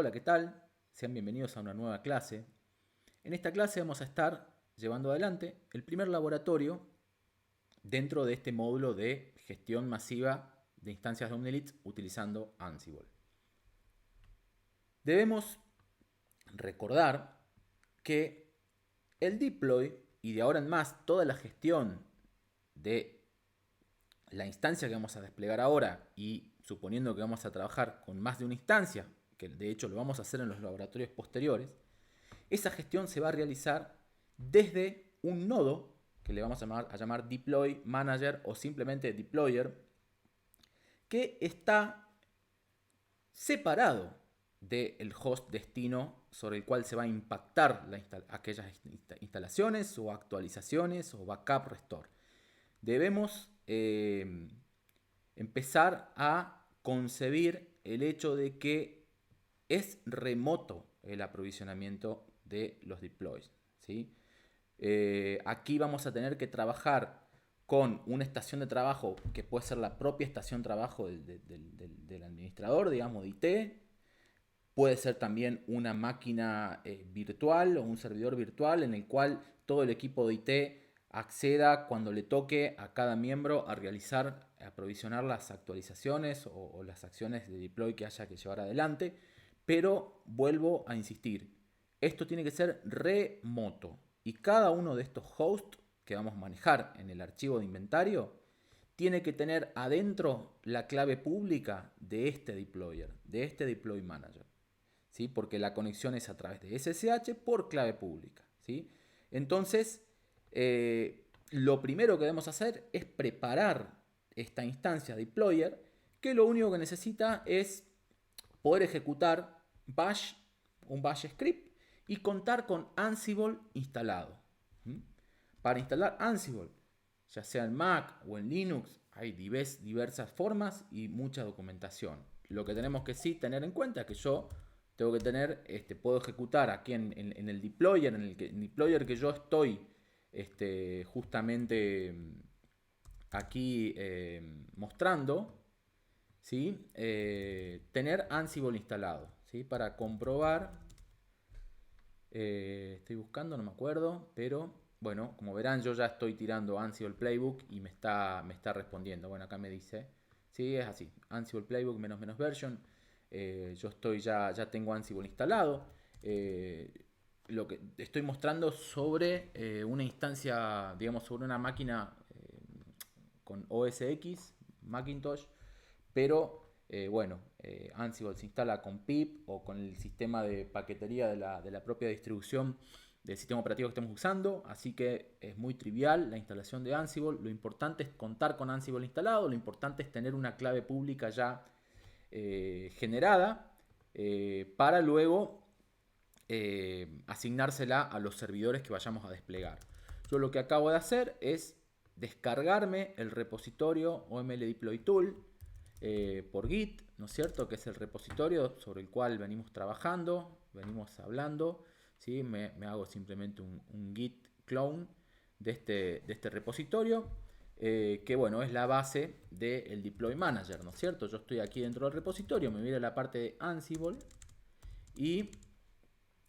Hola, ¿qué tal? Sean bienvenidos a una nueva clase. En esta clase vamos a estar llevando adelante el primer laboratorio dentro de este módulo de gestión masiva de instancias de Omnilith utilizando Ansible. Debemos recordar que el deploy y de ahora en más toda la gestión de la instancia que vamos a desplegar ahora y suponiendo que vamos a trabajar con más de una instancia, que de hecho lo vamos a hacer en los laboratorios posteriores, esa gestión se va a realizar desde un nodo que le vamos a llamar Deploy Manager o simplemente Deployer, que está separado del host destino sobre el cual se va a impactar aquellas instalaciones o actualizaciones o backup restore. Debemos empezar a concebir el hecho de que es remoto el aprovisionamiento de los deploys, ¿sí? Aquí vamos a tener que trabajar con una estación de trabajo que puede ser la propia estación de trabajo del administrador, digamos, de IT. Puede ser también una máquina virtual o un servidor virtual en el cual todo el equipo de IT acceda cuando le toque a cada miembro a realizar, a provisionar las actualizaciones o las acciones de deploy que haya que llevar adelante. Pero vuelvo a insistir, esto tiene que ser remoto y cada uno de estos hosts que vamos a manejar en el archivo de inventario tiene que tener adentro la clave pública de este deployer, de este deploy manager. ¿Sí? Porque la conexión es a través de SSH por clave pública. ¿Sí? Entonces, lo primero que debemos hacer es preparar esta instancia deployer, que lo único que necesita es poder ejecutar bash, un bash script y contar con Ansible instalado. Para instalar Ansible, ya sea en Mac o en Linux, hay diversas formas y mucha documentación. Lo que tenemos que sí tener en cuenta es que yo tengo que tener, puedo ejecutar aquí en el deployer, en el deployer que yo estoy justamente aquí mostrando, ¿sí? Tener Ansible instalado, ¿sí? Para comprobar, estoy buscando, no me acuerdo, pero bueno, como verán yo ya estoy tirando Ansible Playbook y me está respondiendo. Bueno, acá me dice, sí, es así, Ansible Playbook -- version. Yo ya tengo Ansible instalado. Lo que estoy mostrando sobre una instancia, digamos, sobre una máquina con OS X, Macintosh, pero bueno, Ansible se instala con pip o con el sistema de paquetería de la propia distribución del sistema operativo que estemos usando, así que es muy trivial la instalación de Ansible. Lo importante es contar con Ansible instalado, lo importante es tener una clave pública ya generada para luego asignársela a los servidores que vayamos a desplegar. Yo lo que acabo de hacer es descargarme el repositorio OML Deploy Tool por Git, ¿no es cierto? Que es el repositorio sobre el cual venimos trabajando, venimos hablando. ¿Sí? Me hago simplemente un Git clone de este repositorio, que bueno, es la base del Deploy Manager, ¿no es cierto? Yo estoy aquí dentro del repositorio, me voy a la parte de Ansible y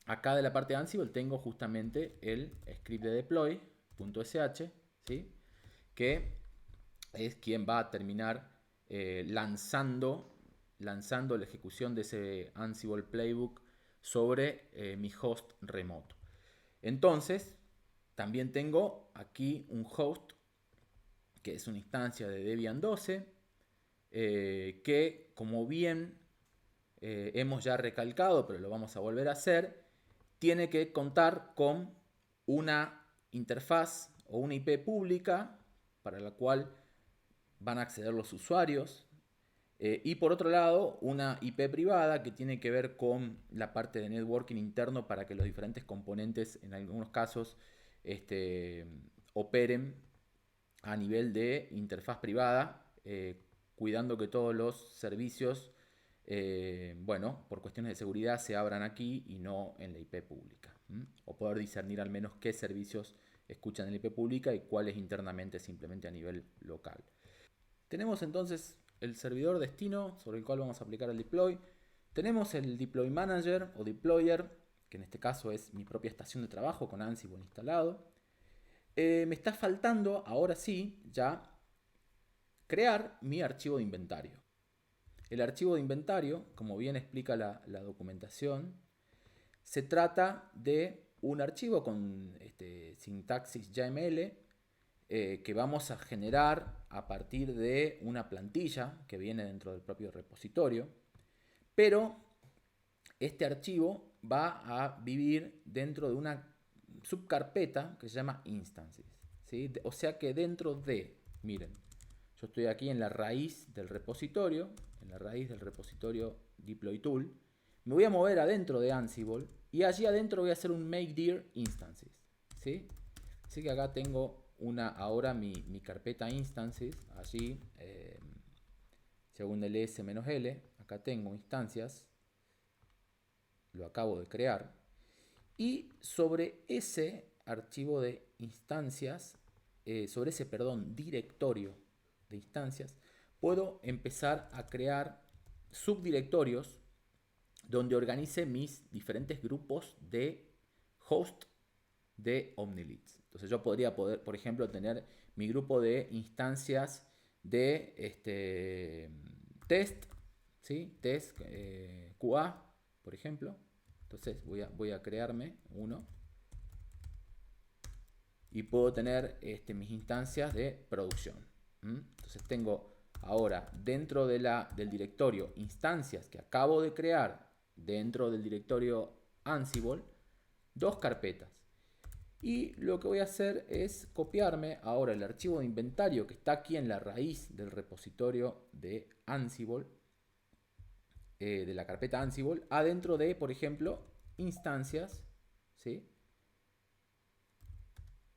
acá de la parte de Ansible tengo justamente el script de deploy.sh, ¿sí? Que es quien va a terminar lanzando la ejecución de ese Ansible Playbook sobre mi host remoto. Entonces, también tengo aquí un host que es una instancia de Debian 12, que como bien hemos ya recalcado, pero lo vamos a volver a hacer, tiene que contar con una interfaz o una IP pública para la cual van a acceder los usuarios. Y por otro lado, una IP privada que tiene que ver con la parte de networking interno para que los diferentes componentes, en algunos casos, operen a nivel de interfaz privada, cuidando que todos los servicios, bueno, por cuestiones de seguridad se abran aquí y no en la IP pública. O poder discernir al menos qué servicios escuchan en la IP pública y cuáles internamente simplemente a nivel local. Tenemos entonces el servidor destino sobre el cual vamos a aplicar el deploy. tenemos el Deploy Manager o Deployer, que en este caso es mi propia estación de trabajo con Ansible instalado. Me está faltando, ahora sí, ya crear mi archivo de inventario. El archivo de inventario, como bien explica la documentación, se trata de un archivo con sintaxis YAML que vamos a generar a partir de una plantilla que viene dentro del propio repositorio, pero este archivo va a vivir dentro de una subcarpeta que se llama instances, ¿sí? O sea que dentro de, miren, yo estoy aquí en la raíz del repositorio, deploy tool, me voy a mover adentro de Ansible y allí adentro voy a hacer un make dir instances, ¿sí? Así que acá tengo ahora mi carpeta instances, allí, según el s-l, acá tengo instancias, lo acabo de crear, y sobre ese archivo de instancias, directorio de instancias, puedo empezar a crear subdirectorios donde organice mis diferentes grupos de host de Omnilets. Entonces yo podría por ejemplo, tener mi grupo de instancias de test, ¿sí? Test QA, por ejemplo. Entonces voy a crearme uno y puedo tener mis instancias de producción. Entonces tengo ahora dentro del directorio instancias que acabo de crear dentro del directorio Ansible, dos carpetas. Y lo que voy a hacer es copiarme ahora el archivo de inventario que está aquí en la raíz del repositorio de Ansible, de la carpeta Ansible, adentro de, por ejemplo, instancias, ¿sí?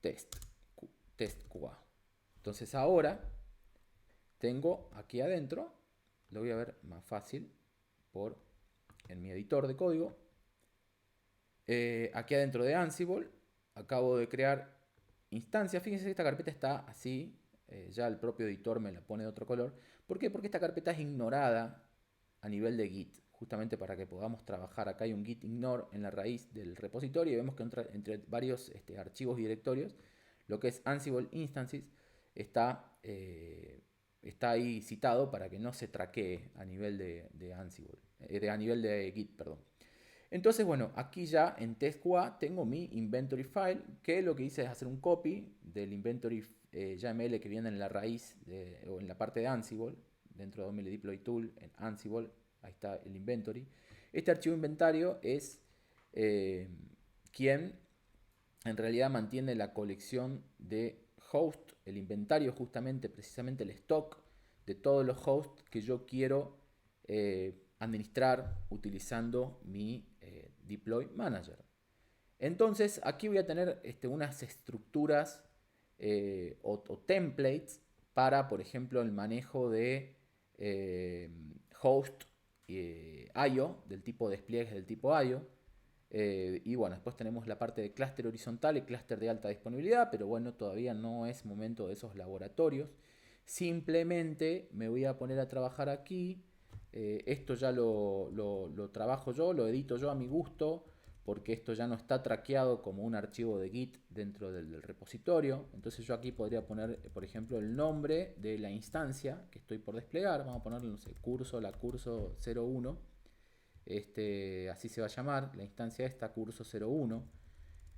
Test QA. Entonces ahora tengo aquí adentro, lo voy a ver más fácil en mi editor de código. Aquí adentro de Ansible acabo de crear instancias. Fíjense que esta carpeta está así, ya el propio editor me la pone de otro color. ¿Por qué? Porque esta carpeta es ignorada a nivel de Git, justamente para que podamos trabajar. Acá hay un git ignore en la raíz del repositorio y vemos que entre varios archivos y directorios, lo que es Ansible Instances está ahí citado para que no se traquee a nivel de Ansible, a nivel de Git, perdón. Entonces, bueno, aquí ya en test.QA tengo mi inventory file, que lo que hice es hacer un copy del inventory YAML que viene en la raíz o en la parte de Ansible, dentro de Omnile Deploy Tool, en Ansible, ahí está el inventory. Este archivo inventario es quien en realidad mantiene la colección de host, el inventario justamente, precisamente el stock de todos los hosts que yo quiero administrar utilizando mi Deploy Manager. Entonces aquí voy a tener unas estructuras o templates para, por ejemplo, el manejo de host IO, del tipo despliegues del tipo IO. Y bueno, después tenemos la parte de clúster horizontal y clúster de alta disponibilidad, pero bueno, todavía no es momento de esos laboratorios. Simplemente me voy a poner a trabajar aquí. Esto ya lo trabajo yo, lo edito yo a mi gusto, porque esto ya no está traqueado como un archivo de Git dentro del repositorio. Entonces yo aquí podría poner, por ejemplo, el nombre de la instancia que estoy por desplegar. Vamos a ponerle, no sé, la curso 01. Así se va a llamar la instancia esta, curso 01.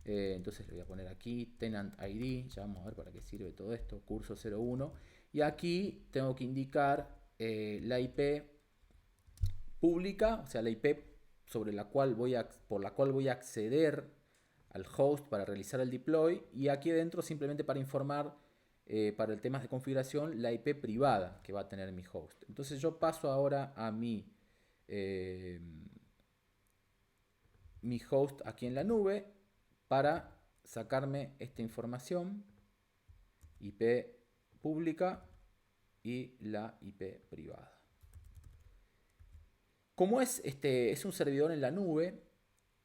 Entonces le voy a poner aquí tenant ID, ya vamos a ver para qué sirve todo esto, curso 01. Y aquí tengo que indicar la IP pública, o sea, la IP por la cual voy a acceder al host para realizar el deploy, y aquí adentro simplemente para informar para el tema de configuración la IP privada que va a tener mi host. Entonces yo paso ahora a mi host aquí en la nube para sacarme esta información, IP pública y la IP privada. Como es un servidor en la nube,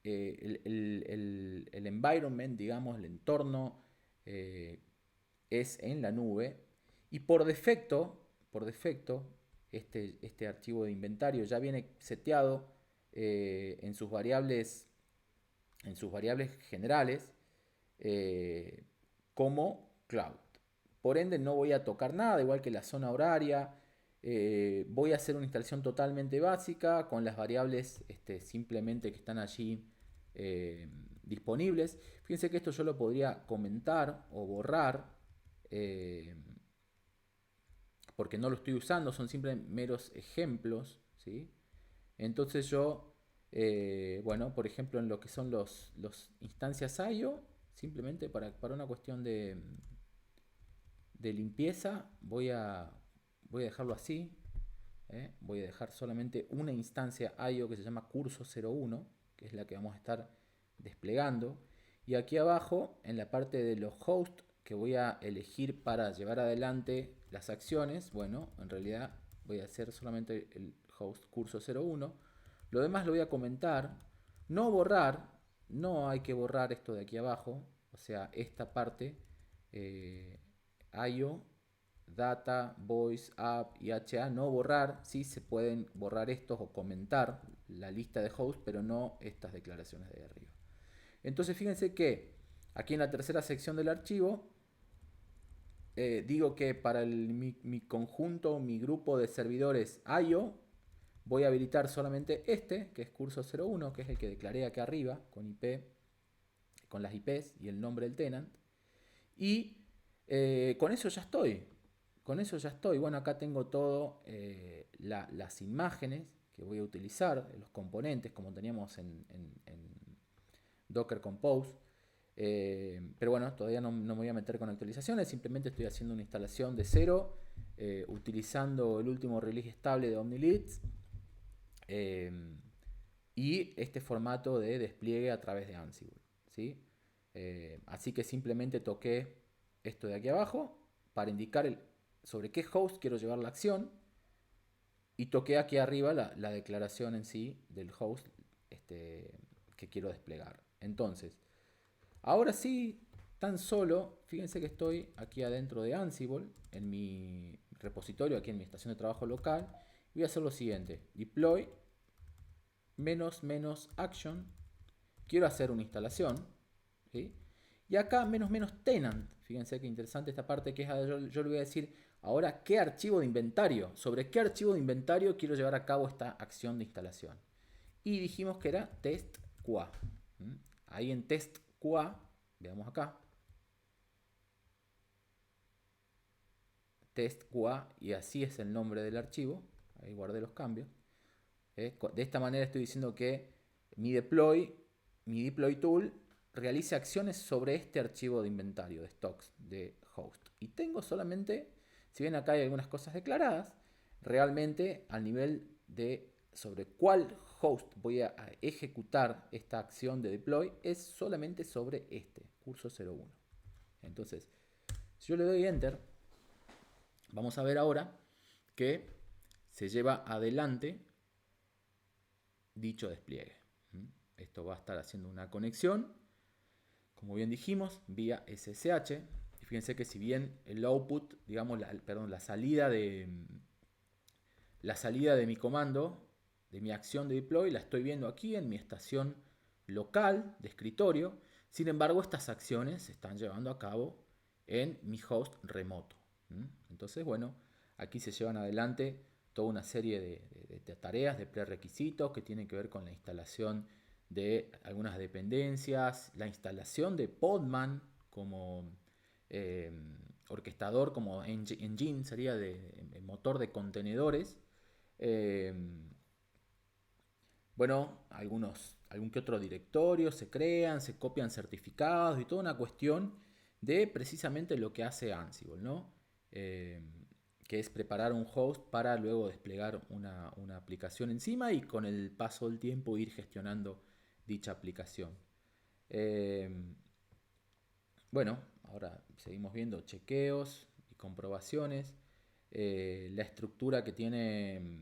el environment, digamos, el entorno es en la nube, y por defecto este archivo de inventario ya viene seteado en sus variables generales como cloud. Por ende no voy a tocar nada, igual que la zona horaria. Voy a hacer una instalación totalmente básica con las variables simplemente que están allí disponibles. Fíjense que esto yo lo podría comentar o borrar porque no lo estoy usando, son simplemente meros ejemplos, ¿sí? Entonces yo, bueno, por ejemplo en lo que son los instancias IO, simplemente para una cuestión de limpieza voy a dejarlo así. Voy a dejar solamente una instancia IO que se llama curso 01, que es la que vamos a estar desplegando. Y aquí abajo, en la parte de los hosts que voy a elegir para llevar adelante las acciones, bueno, en realidad voy a hacer solamente el host curso 01. Lo demás lo voy a comentar, no borrar, no hay que borrar esto de aquí abajo, o sea, esta parte IO, data, voice, app y HA, no borrar. Sí se pueden borrar estos o comentar la lista de hosts, pero no estas declaraciones de arriba. Entonces fíjense que aquí en la tercera sección del archivo digo que para mi conjunto, mi grupo de servidores IO, voy a habilitar solamente este, que es curso 01, que es el que declaré aquí arriba, con IP, con las IPs y el nombre del tenant. Y con eso ya estoy. Con eso ya estoy. Bueno, acá tengo todo las imágenes que voy a utilizar, los componentes, como teníamos en Docker Compose. Pero bueno, todavía no me voy a meter con actualizaciones, simplemente estoy haciendo una instalación de cero, utilizando el último release estable de OmniLeads y este formato de despliegue a través de Ansible, ¿sí? Así que simplemente toqué esto de aquí abajo para indicar sobre qué host quiero llevar la acción y toqué aquí arriba la declaración en sí del host que quiero desplegar. Entonces, ahora sí, tan solo, fíjense que estoy aquí adentro de Ansible, en mi repositorio, aquí en mi estación de trabajo local. Voy a hacer lo siguiente: deploy --action. Quiero hacer una instalación, ¿sí? Y acá --tenant. Fíjense que interesante esta parte que es, yo le voy a decir ahora qué archivo de inventario, sobre qué archivo de inventario quiero llevar a cabo esta acción de instalación. Y dijimos que era testqa. Ahí en testqa, veamos acá, testqa, y así es el nombre del archivo. Ahí guardé los cambios. De esta manera estoy diciendo que mi deploy tool realice acciones sobre este archivo de inventario de stocks de host. Y tengo solamente, si bien acá hay algunas cosas declaradas, realmente al nivel de sobre cuál host voy a ejecutar esta acción de deploy es solamente sobre este, curso 01. Entonces, si yo le doy enter, vamos a ver ahora que se lleva adelante dicho despliegue. Esto va a estar haciendo una conexión, como bien dijimos, vía SSH. Y fíjense que si bien el output, digamos, la salida de mi comando, de mi acción de deploy, la estoy viendo aquí en mi estación local de escritorio. Sin embargo, estas acciones se están llevando a cabo en mi host remoto. Entonces, bueno, aquí se llevan adelante toda una serie de tareas, de prerequisitos que tienen que ver con la instalación de algunas dependencias, la instalación de Podman como orquestador, como engine sería de motor de contenedores. Bueno, algún que otro directorio se crean, se copian certificados y toda una cuestión de precisamente lo que hace Ansible, ¿no? Que es preparar un host para luego desplegar una aplicación encima y con el paso del tiempo ir gestionando dicha aplicación. Bueno, ahora seguimos viendo chequeos y comprobaciones. La estructura que tiene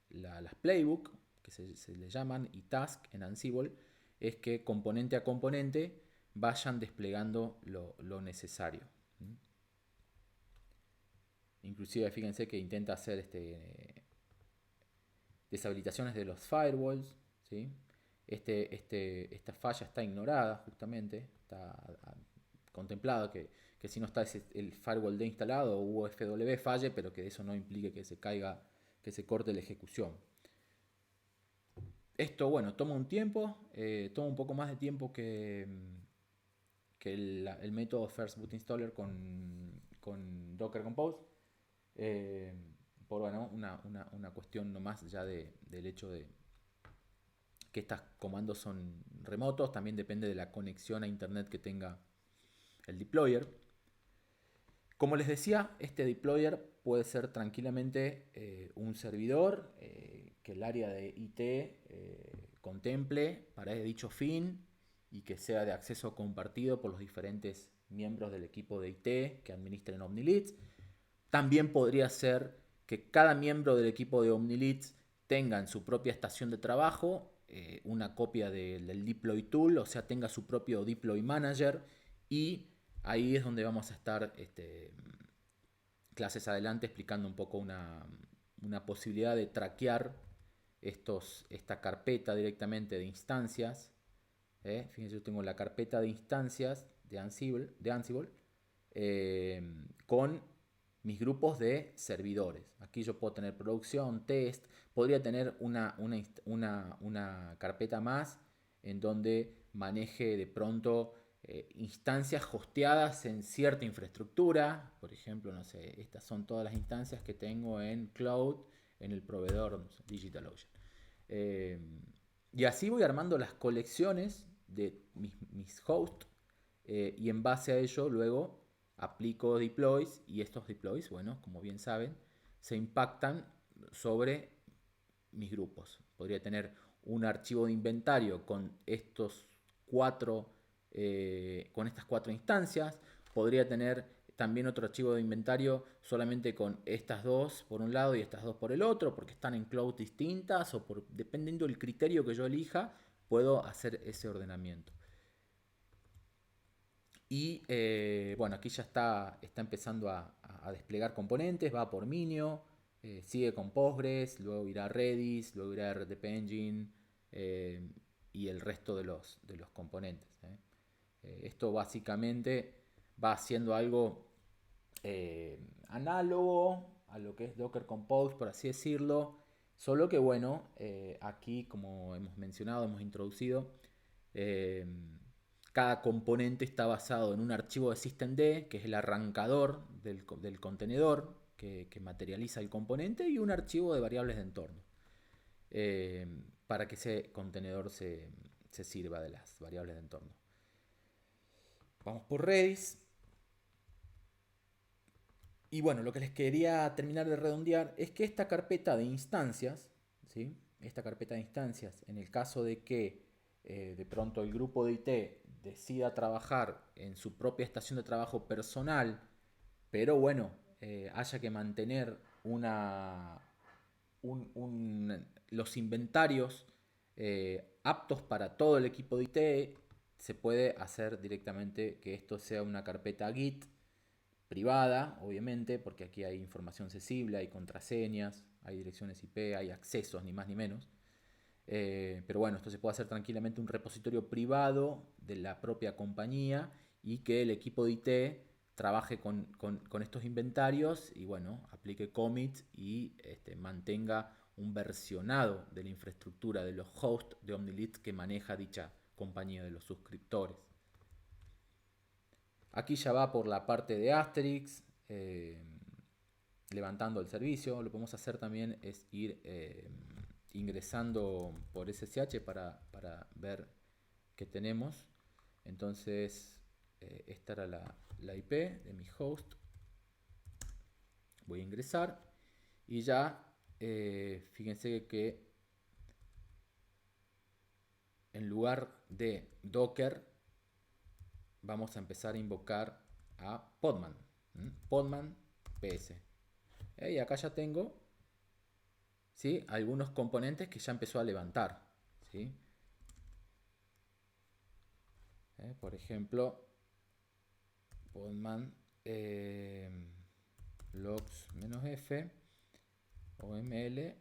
las playbook, que se le llaman, y task en Ansible, es que componente a componente vayan desplegando lo necesario. Inclusive fíjense que intenta hacer deshabilitaciones de los firewalls. ¿sí? Esta falla está ignorada justamente, está contemplado que si no está el firewall D instalado o UFW falle, pero que eso no implique que se caiga, que se corte la ejecución. Esto, bueno, toma un tiempo, toma un poco más de tiempo que el método First Boot Installer con Docker Compose. Por bueno, una cuestión nomás ya del hecho de que estos comandos son remotos, también depende de la conexión a internet que tenga el deployer. Como les decía, este deployer puede ser tranquilamente un servidor que el área de IT contemple para dicho fin y que sea de acceso compartido por los diferentes miembros del equipo de IT que administren OmniLeads. También podría ser que cada miembro del equipo de OmniLeads tenga en su propia estación de trabajo una copia del deploy tool, o sea, tenga su propio deploy manager, y ahí es donde vamos a estar clases adelante explicando un poco una posibilidad de traquear esta carpeta directamente de instancias. Fíjense, yo tengo la carpeta de instancias de Ansible con mis grupos de servidores. Aquí yo puedo tener producción, test, podría tener una carpeta más en donde maneje de pronto instancias hosteadas en cierta infraestructura. Por ejemplo, no sé, estas son todas las instancias que tengo en cloud en el proveedor, no sé, DigitalOcean. Y así voy armando las colecciones de mis hosts y en base a ello luego aplico deploys, y estos deploys, bueno, como bien saben, se impactan sobre mis grupos. Podría tener un archivo de inventario con estas cuatro instancias. Podría tener también otro archivo de inventario solamente con estas dos por un lado y estas dos por el otro, porque están en cloud distintas, o dependiendo del criterio que yo elija, puedo hacer ese ordenamiento. Y bueno, aquí ya está empezando a desplegar componentes, va por Minio, sigue con Postgres, luego irá a Redis, luego irá a RDP Engine y el resto de los componentes. Esto básicamente va haciendo algo análogo a lo que es Docker Compose, por así decirlo, solo que bueno, aquí como hemos mencionado, hemos introducido, eh, cada componente está basado en un archivo de systemd, que es el arrancador del contenedor que materializa el componente, y un archivo de variables de entorno, para que ese contenedor se sirva de las variables de entorno. Vamos por Redis. Y bueno, lo que les quería terminar de redondear es que esta carpeta de instancias, ¿sí? Esta carpeta de instancias, en el caso de que de pronto el grupo de IT decida trabajar en su propia estación de trabajo personal, pero bueno, haya que mantener los inventarios aptos para todo el equipo de IT, se puede hacer directamente que esto sea una carpeta Git privada, obviamente, porque aquí hay información sensible, hay contraseñas, hay direcciones IP, hay accesos, ni más ni menos. Pero bueno, esto se puede hacer tranquilamente un repositorio privado de la propia compañía, y que el equipo de IT trabaje con estos inventarios y bueno, aplique commits y mantenga un versionado de la infraestructura de los hosts de OmniLeads que maneja dicha compañía, de los suscriptores. Aquí ya va por la parte de Asterix, levantando el servicio. Lo que podemos hacer también es ir ingresando por SSH para ver qué tenemos. Entonces, esta era la IP de mi host. Voy a ingresar y ya, fíjense que en lugar de Docker vamos a empezar a invocar a Podman. Podman PS. Y acá ya tengo, ¿sí?, algunos componentes que ya empezó a levantar, ¿sí? Por ejemplo, Podman logs-f oml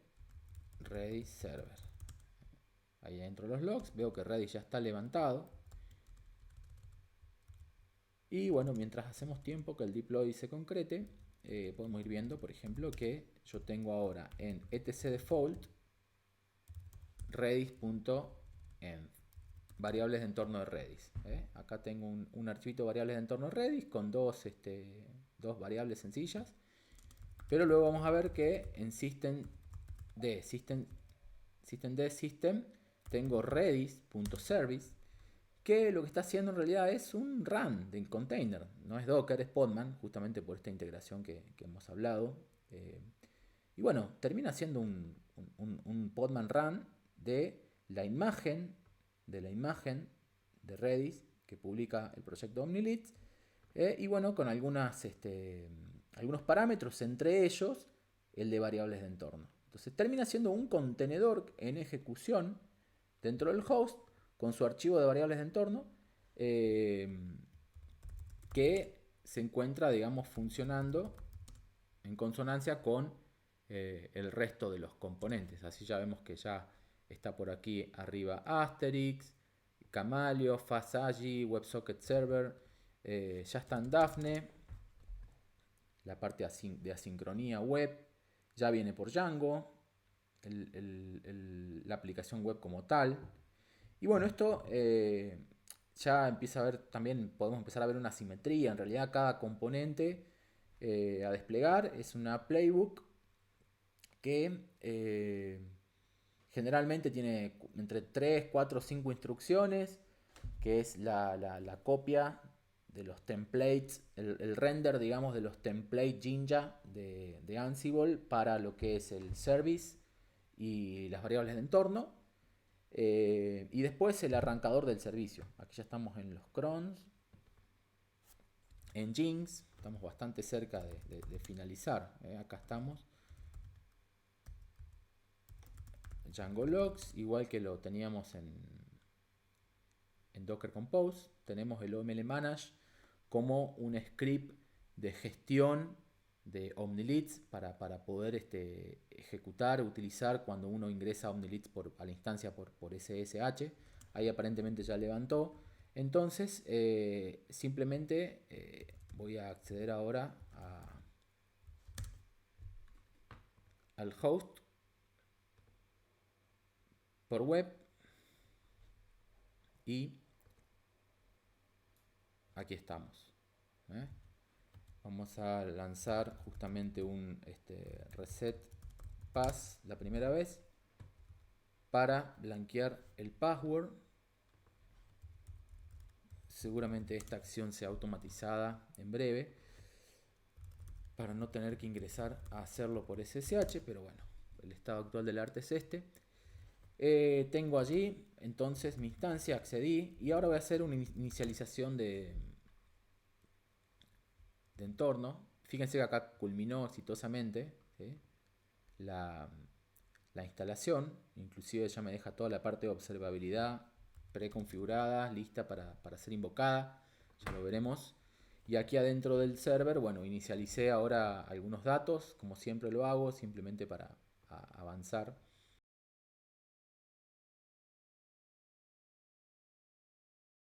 Redis server. Ahí dentro de los logs veo que Redis ya está levantado. Y bueno, mientras hacemos tiempo que el deploy se concrete, podemos ir viendo, por ejemplo, que yo tengo ahora en etc default redis.env, variables de entorno de Redis. Acá tengo un archivito de variables de entorno de Redis con dos variables sencillas. Pero luego vamos a ver que en systemd tengo redis.service, que lo que está haciendo en realidad es un run de container. No es Docker, es Podman, justamente por esta integración que hemos hablado. Y bueno, termina siendo un Podman run de la imagen de Redis que publica el proyecto OmniLeads. Y bueno, con algunos parámetros, entre ellos el de variables de entorno. Entonces termina siendo un contenedor en ejecución dentro del host con su archivo de variables de entorno, que se encuentra, digamos, funcionando en consonancia con el resto de los componentes. Así ya vemos que ya está por aquí arriba Asterix, Camalio, FastAgi, WebSocket Server, ya está en Daphne, la parte de asincronía web, ya viene por Django, la aplicación web como tal. Y bueno, esto ya empieza a ver, también podemos empezar a ver una simetría. En realidad cada componente a desplegar es una playbook que generalmente tiene entre 3, 4, 5 instrucciones, que es la copia de los templates, el render, digamos, de los templates Jinja de Ansible para lo que es el service y las variables de entorno. Y después el arrancador del servicio. Aquí ya estamos en los crons, en Jinx, estamos bastante cerca de finalizar. Acá estamos. Django Logs, igual que lo teníamos en Docker Compose. Tenemos el OML Manage como un script de gestión de OmniLeads para poder ejecutar, utilizar cuando uno ingresa a OmniLeads a la instancia por SSH. Ahí aparentemente ya levantó. Entonces simplemente voy a acceder ahora al host por web y aquí estamos. Vamos a lanzar justamente un reset pass la primera vez para blanquear el password. Seguramente esta acción sea automatizada en breve para no tener que ingresar a hacerlo por SSH, pero bueno, el estado actual del arte es este. Tengo allí entonces mi instancia, accedí y ahora voy a hacer una inicialización de entorno. Fíjense que acá culminó exitosamente, ¿sí? la instalación, inclusive ya me deja toda la parte de observabilidad preconfigurada, lista para ser invocada, ya lo veremos. Y aquí adentro del server, bueno, inicialicé ahora algunos datos, como siempre lo hago, simplemente para avanzar